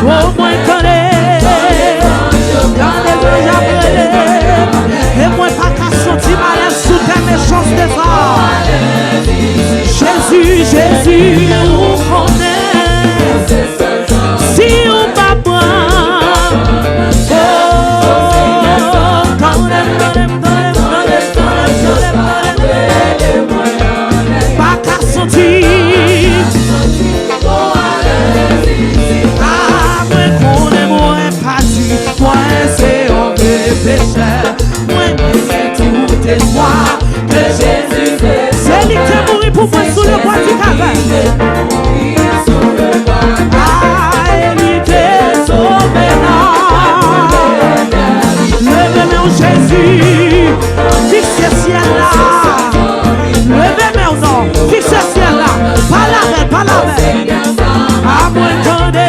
Au moins connaît, dans les deux j'appelle, et moi pas qu'à sentir malin sous tes méchancetés. Jésus, Jésus, on connaît, si on va boire, pas qu'à sentir. Moi c'est un pécheur, moi c'est tout espoir que Jésus fait. C'est lui qui est mort pour moi sous le bois du Calvaire. Ah, il était sauvé là. Levez-moi Jésus, fixe le ciel là. Levez-moi non, fixe le ciel là. Pas la veille. À moi attendez.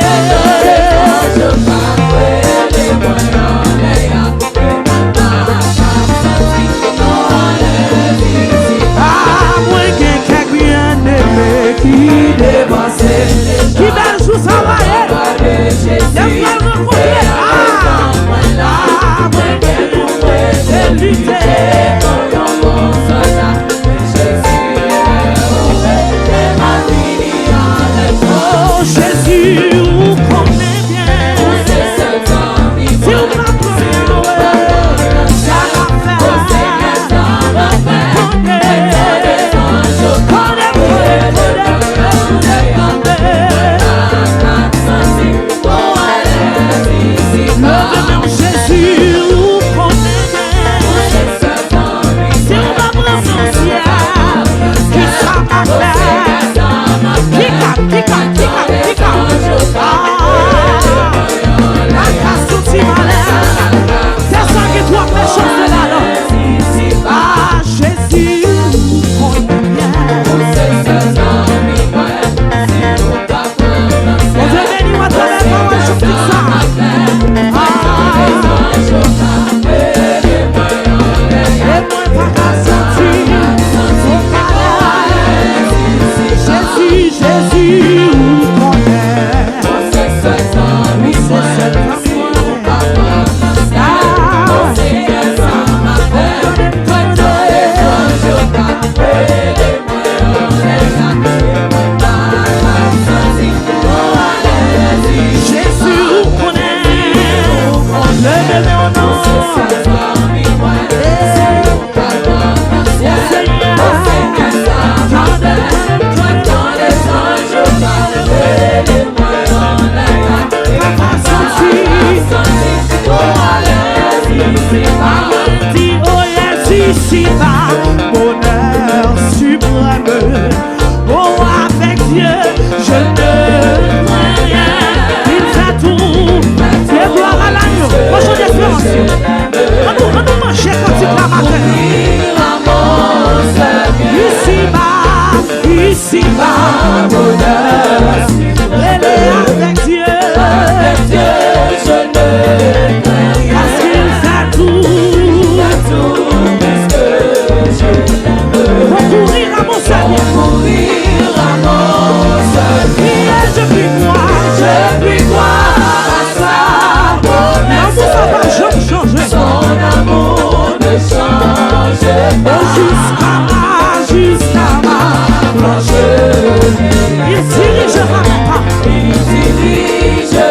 Qui dépassait, qui belle joue ça va aller. Oh Jésus, vous connaissez bien. Si vous m'apprenez, ça va bonheur suprême. Oh, avec Dieu, je ne crains rien. Il fait tout. C'est gloire à l'agneau. Moi, je suis différencié. On nous mange quand il la matin. Ici bas, bonheur. Elle est avec Dieu. Avec Dieu, je ne crains rien. Parce qu'il fait tout. Concourir à mon Seigneur. Je puis croire à sa bonheur. Son amour ne change pas. Jusqu'à ma planche. Il dirigera mes pas.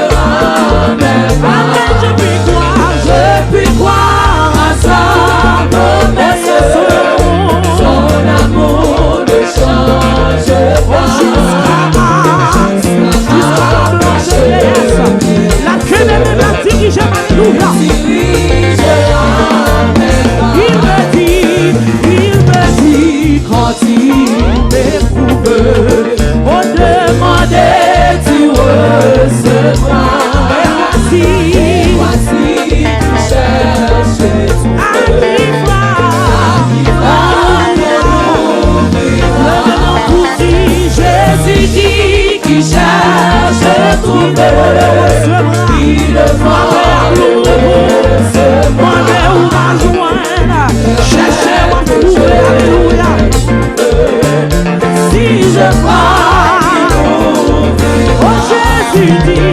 Amen, je puis croire à sa bonheur. Son amour ne change pas. Jusqu'à ma planche. La queue de la dirige, alléluia. Il me dit quand il m'éprouve, on demandait, tu recevras. Et voici, tu cherches tout. Arrive-moi, le pour qui Jésus dit qu'il cherche tout. Il le voit, demandez où va joindre, cherchez où trouver, alléluia. Si je crois, oh Jésus dit,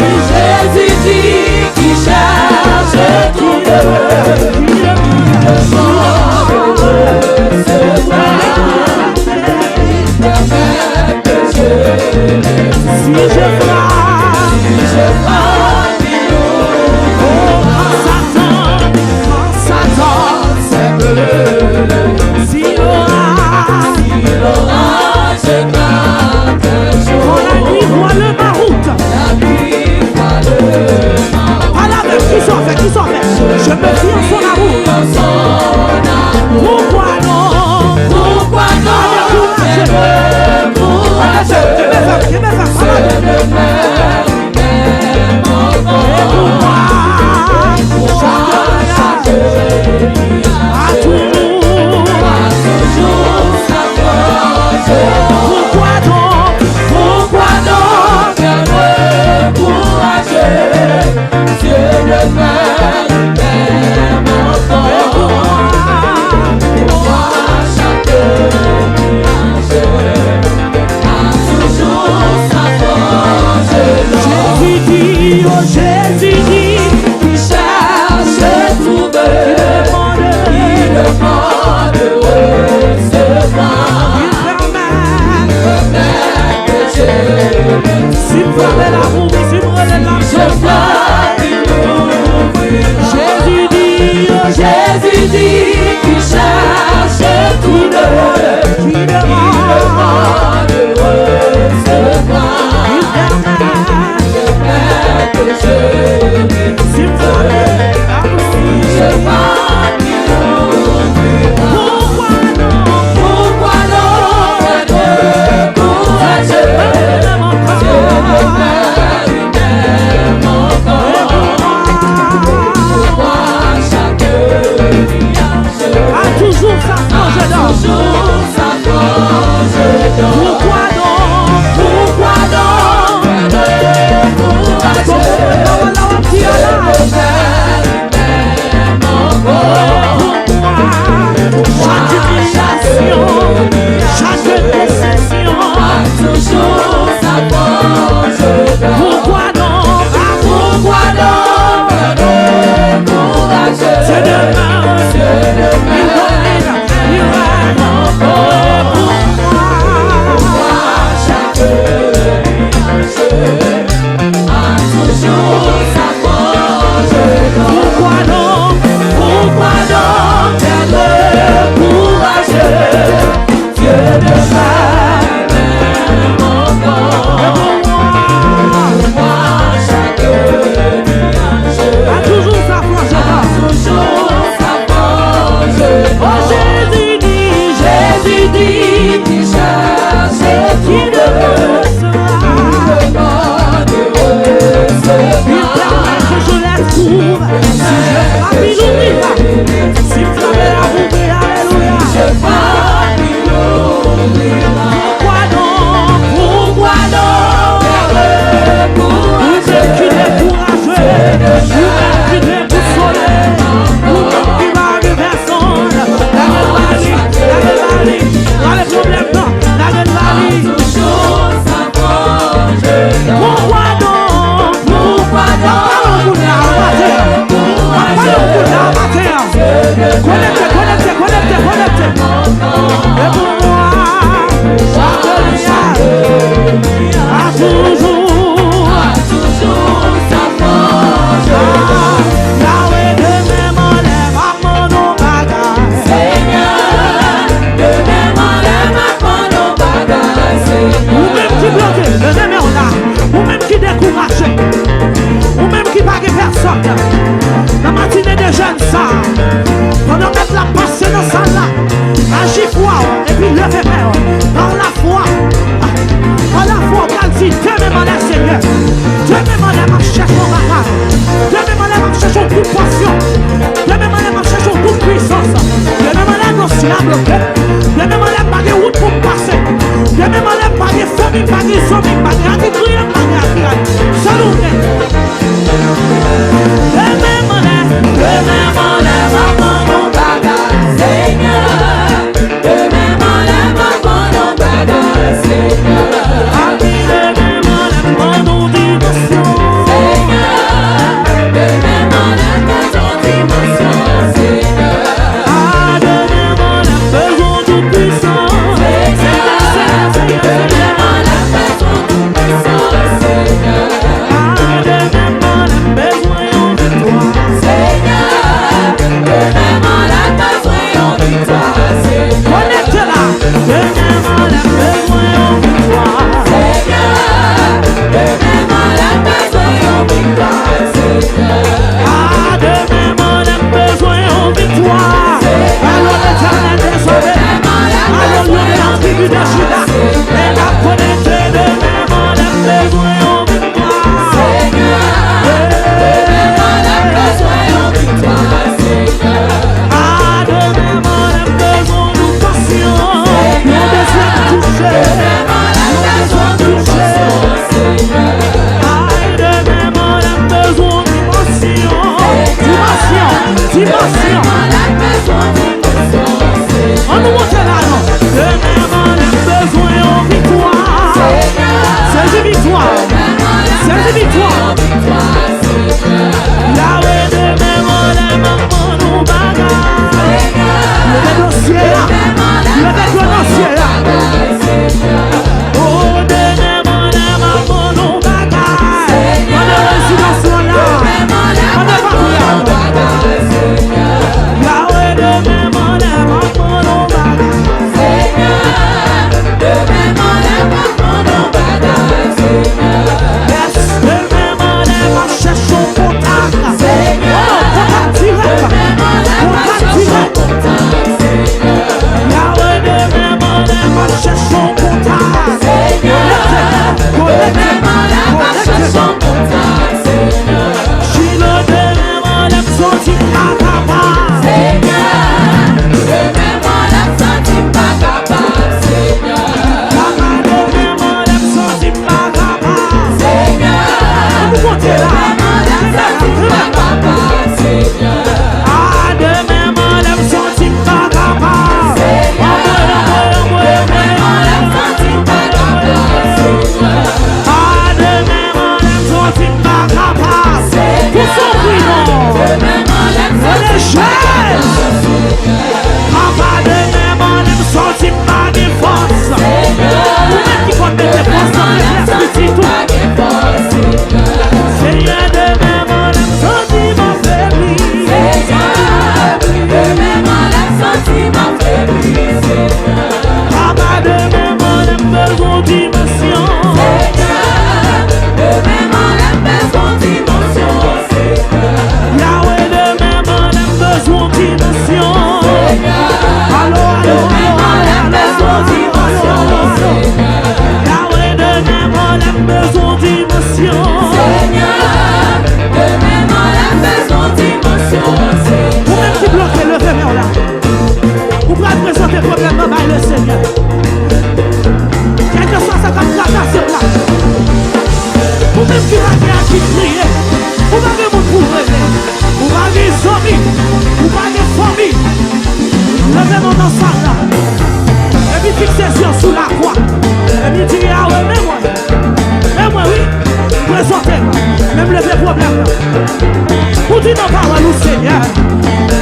Pour dire nos paroles au Seigneur.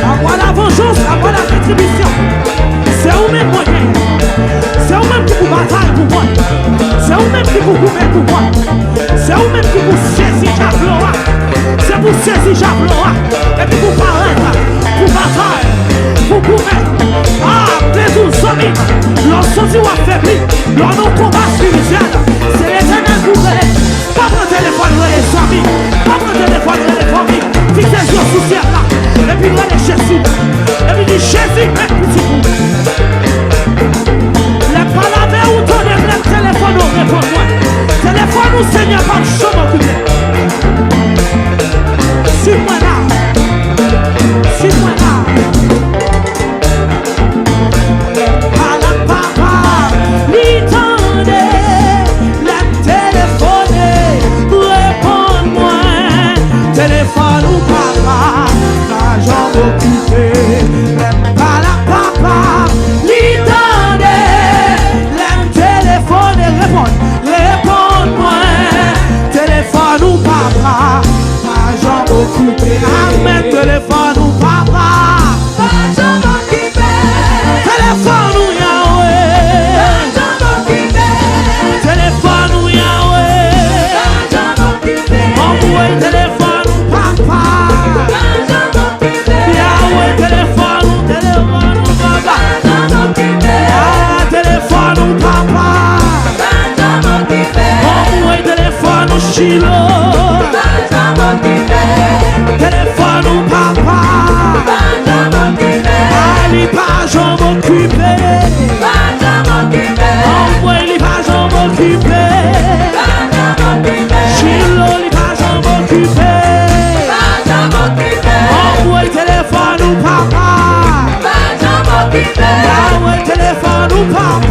À moi la vengeance, à moi la rétribution. C'est vous-même moyen. C'est vous-même qui vous bataille pour moi. C'est vous-même qui vous couvert pour moi. C'est vous-même qui vous saisit Jacques. C'est vous saisir Jacques. Et puis vous paraître, vous bataille, vous couvert. Ah, les 12 amis, lorsqu'on dit affaibli, dans nos combats spirituels, c'est l'éternel qui vous connaît. Pas prendre téléphone, les amis. Pas prendre téléphone, les familles. Fixez les yeux sous ciel là. Et puis allez Jésus. Et puis dit Jésus, mec, petit coup. Les palavres ou ton le téléphone, on répond moi. Téléphone ou Seigneur, par chemin occupé. Suis-moi là. Suis-moi là. Téléphone ou papa, la jambe occupée, l'aime pas la papa, l'itendé, l'aime téléphoner, réponds-moi, téléphone ou papa, la jambe occupée, amen, téléphone ou papa, la jambe occupée, téléphone ou Yahweh, la jambe occupée, téléphone ou Yahweh, la jambe occupée, envoie téléphone. Chilo, téléphone ou papa, Ali pas j'en m'occuper, envoie les pas j'en m'occuper, Chilo les pas j'en m'occuper, envoie téléphone ou papa, envoie téléphone ou papa.